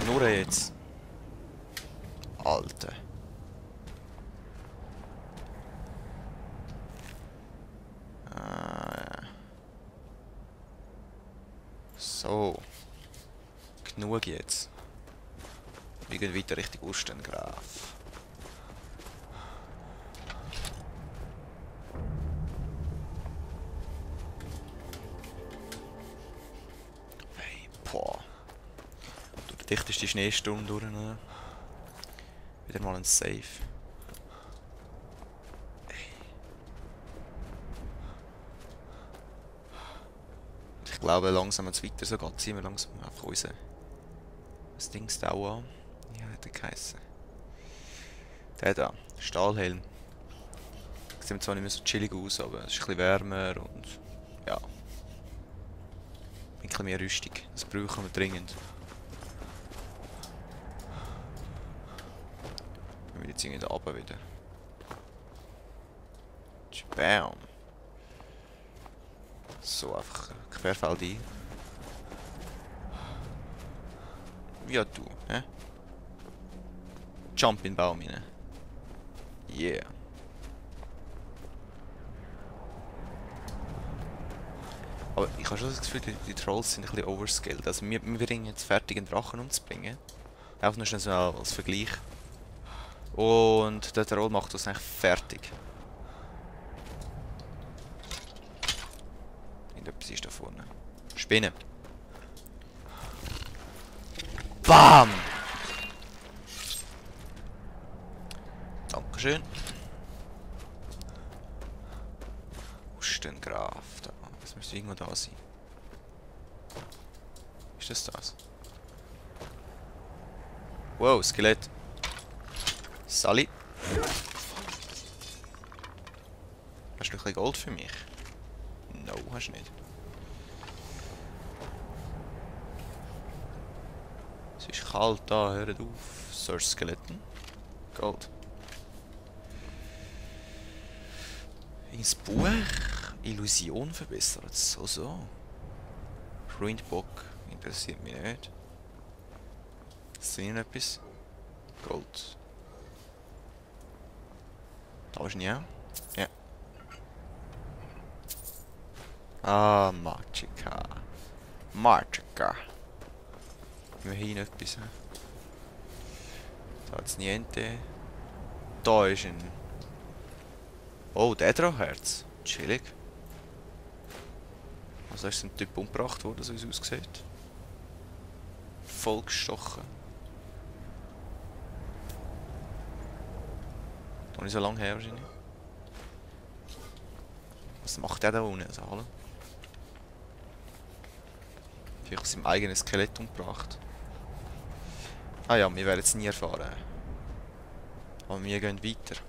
Nur jetzt. Alter. So. Genug jetzt. Wir gehen weiter Richtung Ostengraf. Hey, boah. Durch die dichteste Schneesturm durch. Ne? Wieder mal ein Safe. Ich glaube, langsam jetzt weiter so geht, ziehen wir langsam einfach raus. Das Ding ist auch an. Wie hat der geheissen? Der da, Stahlhelm. Sieht zwar nicht mehr so chillig aus, aber es ist ein bisschen wärmer und ja. Ein bisschen mehr Rüstung. Das brauchen wir dringend. Wir jetzt irgendwie da runter wieder. Bam! So einfach querfeld ein. Ja du, hä? Jump in den Baum rein. Yeah. Aber ich habe schon das Gefühl, die Trolls sind ein bisschen overskilled. Also wir bringen jetzt fertig, einen Drachen umzubringen. Einfach nur schnell so als Vergleich. Und der Troll macht uns eigentlich fertig. Irgendetwas ist da vorne. Spinne. BAM! Dankeschön. Ostengraf. Da. Das müsste irgendwo da sein. Ist das? Wow, Skelett. Sally. Hast du noch ein bisschen Gold für mich? No, hast du nicht. Es ist kalt da, hört auf. Sir Skeleton. Gold. Ins Buch. Illusion verbessert. So. Ruined Bock. Interessiert mich nicht. Ist hier etwas? Gold. Da ist nie. Ja. Ah, Magica. Magica. Wir haben hier etwas. Da hat es niente. Da ist ein... Oh, der Dracherz. Chillig. Also ist ein Typ umgebracht worden, so wie es aussieht. Vollgestochen. Noch nicht so lange her wahrscheinlich. Was macht der da unten? Also, hallo? Vielleicht aus seinem eigenen Skelett umgebracht. Ah ja, wir werden es nie erfahren. Aber wir gehen weiter.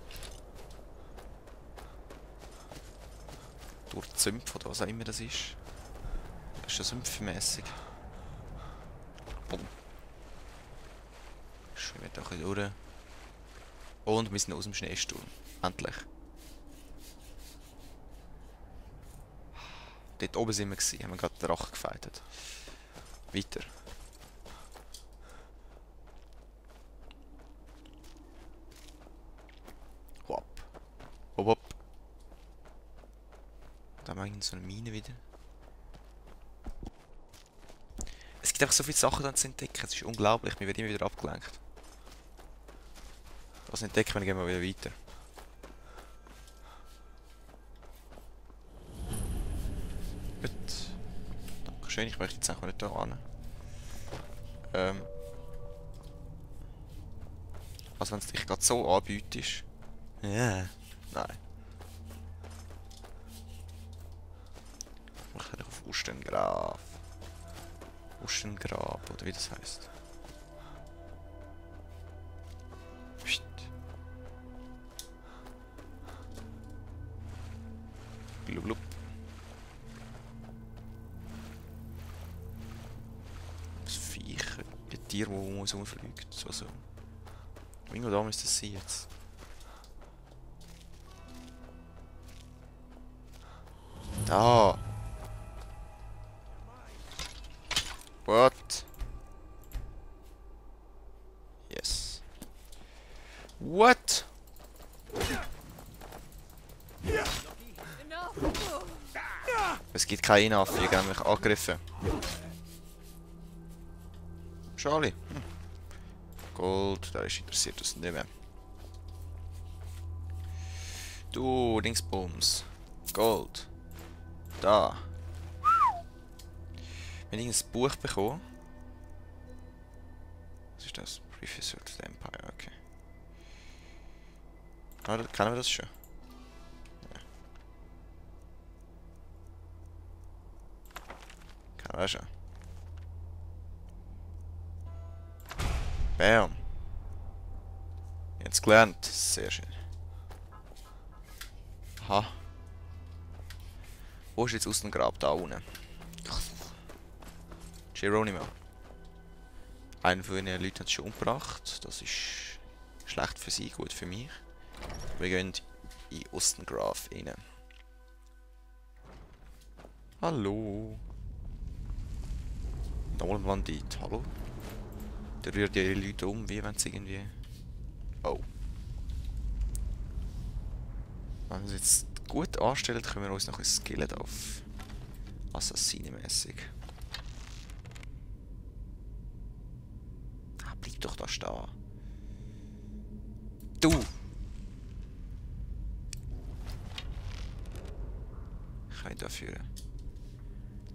Durch die Sümpfe oder was auch immer das ist. Das ist schon sümpfmässig. Bumm. Schwimmen da ein bisschen durch. Und wir sind aus dem Schneesturm. Endlich. Dort oben sind wir gewesen, haben wir gerade den Drachen gefeitet. Weiter. Hopp. Hopp, hopp. Da haben wir so eine Mine wieder. Es gibt einfach so viele Sachen dann zu entdecken, es ist unglaublich, wir werden immer wieder abgelenkt. Das entdecken wir, dann gehen wir wieder weiter. Gut. Dankeschön, ich möchte jetzt einfach nicht da ran. Also wenn es dich gerade so anbietet. Ja. Nein. Ich werde auf Ostengraf. Ostengrab, oder wie das heisst. Psst. Blub, blub. Das Viech, ein Tier, das um uns herumfliegt. So. Irgendwo da müsste es sein jetzt. Da! What? What? Es gibt keine Enough, ich habe mich angegriffen. Schade. Gold, da ist interessiert uns nicht mehr. Du, Dingsbums. Gold. Da. Wir haben ein Buch bekommen. Was ist das? Preface to the Empire, okay. Ah, kennen wir das schon? Ja. Kennen wir schon. Bam. Jetzt gelernt. Sehr schön. Aha. Wo ist jetzt aus dem Grab? Da unten. Geronimo. Einer von ihren Leuten hat es schon umgebracht. Das ist schlecht für sie, gut für mich. Wir gehen in Ostengraf rein. Hallo. Nochmal ein Bandit. Hallo. Der rührt ja ihre Leute um, wie wenn sie irgendwie... Oh. Wenn wir es jetzt gut anstellen, können wir uns noch ein skillen auf Assassinenmäßig. Ah, bleib doch da stehen. Du! Ich kann ihn da führen.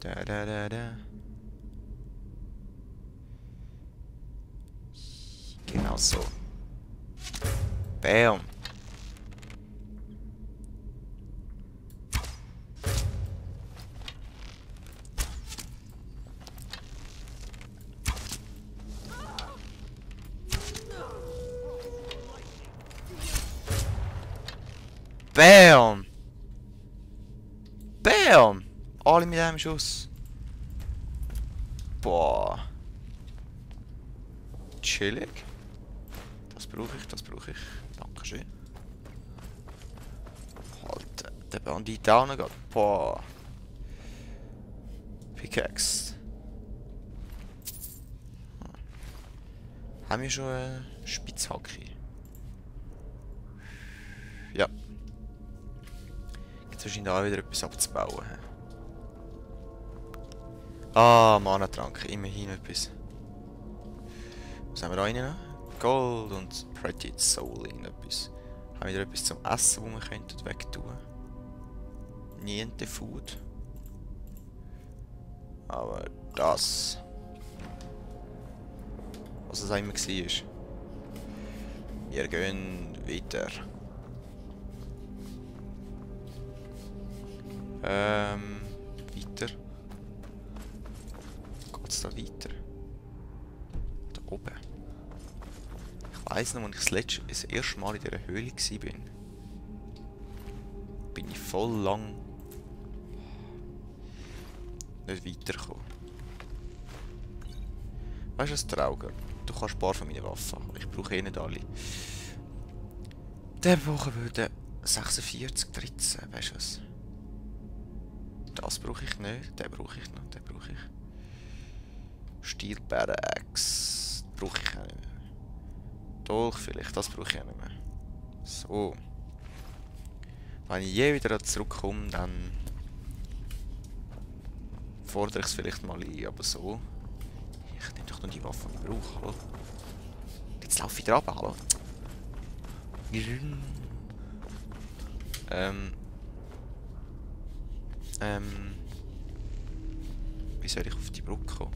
Da. Genau so. Bam! Bam! Bam! Alle mit einem Schuss. Boah. Chillig. Das brauche ich. Dankeschön. Halt, der Bandit auch noch geht. Boah. Pickaxe. Haben wir schon eine Spitzhacke? Ja. Jetzt wahrscheinlich auch wieder etwas abzubauen. Ah, Mana-Trank, immerhin etwas. Was haben wir da rein noch? Gold und Pretty Soul, irgendetwas. Haben wir wieder etwas zum Essen, das wir könnten wegtun? Niente Food. Aber das. Was es auch immer war. Wir gehen weiter. Weiter. Geht's da weiter? Da oben. Ich weiss noch, als ich das erste Mal in dieser Höhle war. Bin ich voll lang nicht weitergekommen. Weißt du was, Trauger? Du kannst ein paar von meinen Waffen haben. Ich brauche eh nicht alle. Der brauchen würde 46, 13, weißt du was? Das brauche ich nicht, den brauche ich noch, den brauche ich. Steel Axe brauche ich auch nicht mehr. Dolch vielleicht, das brauche ich auch nicht mehr. So. Wenn ich je wieder zurückkomme, dann fordere ich es vielleicht mal ein, aber so. Ich nehme doch nur die Waffen, die ich brauche, hallo. Jetzt laufe ich wieder runter, hallo. Wie soll ich auf die Brücke kommen?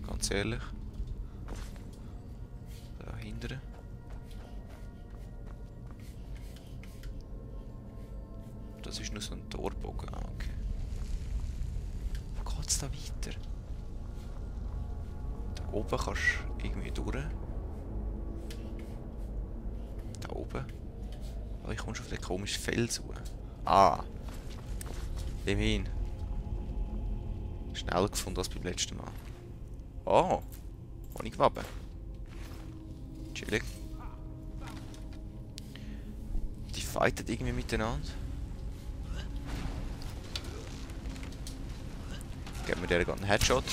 Ganz ehrlich. Da hinten. Das ist nur so ein Torbogen. Ah, okay. Wo geht's da weiter? Da oben kannst du irgendwie durch. Da oben. Aber ich komme schon auf den komischen Fels raus. Ah. Immerhin. Schneller gefunden als beim letzten Mal. Oh. Ohne Gewaben. Chillig. Die fighten irgendwie miteinander. Geben wir der gerade einen Headshot.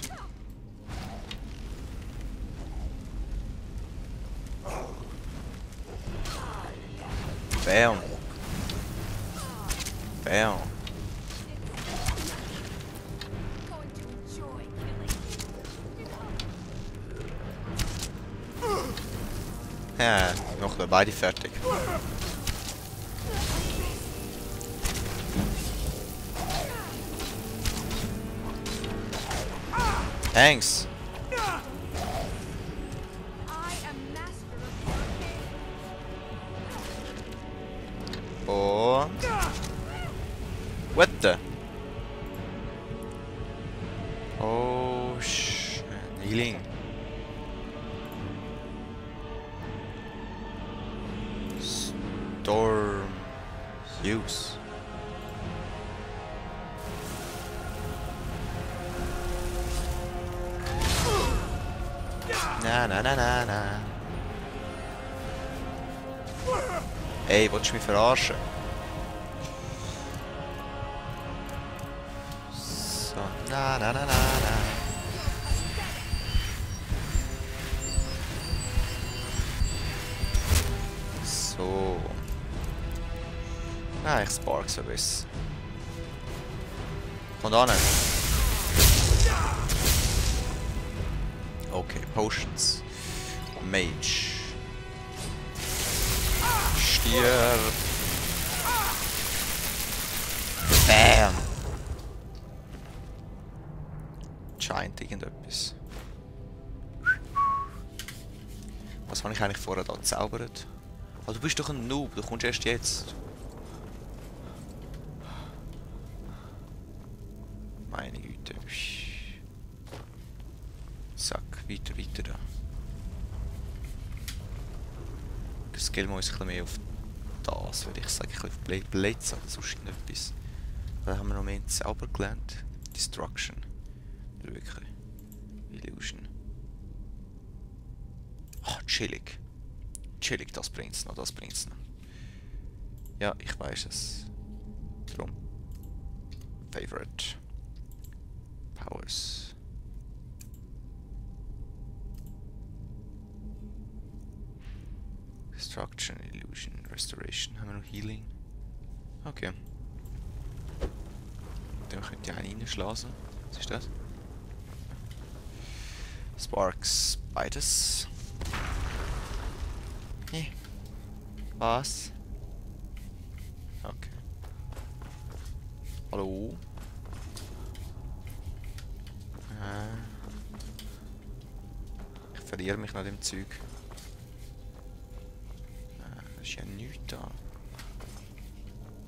Bam. Bam. Ja, noch beide fertig. Thanks. Und... What the? Oh, healing. Storm use. Na na na na na. Ey, willst du mich verarschen? So, na na na na na. So. Ah, ich spark so bis. Kommt an. Okay, Potions. Mage. Stirb. Bam. Scheint irgendetwas. Was habe ich eigentlich vorher da gezaubert? Oh, du bist doch ein Noob, du kommst erst jetzt. Meine Güte. Zack, weiter, weiter da. Skillen wir uns ein bisschen mehr auf das, würde ich sagen. Ein bisschen auf Blitz oder sonst irgendetwas. Da haben wir noch mehr sauber gelernt. Destruction. Oder wirklich. Illusion. Ach, chillig. Chillig, das bringt's noch, das bringt's noch. Ja, ich weiß es. Drum. Favorite. Powers. Destruction, Illusion, Restoration. Haben wir noch Healing? Okay. Dann könnt ihr einen reinschlagen. Was ist das? Sparks, beides. Nee. Was? Okay. Hallo? Ich verliere mich nach dem Zeug. Das ist ja nichts da.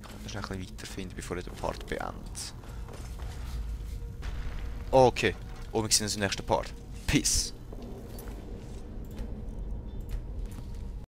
Ich muss noch ein bisschen weiterfinden, bevor ich den Part beende. Okay. Und wir sehen uns im nächsten Part. Peace.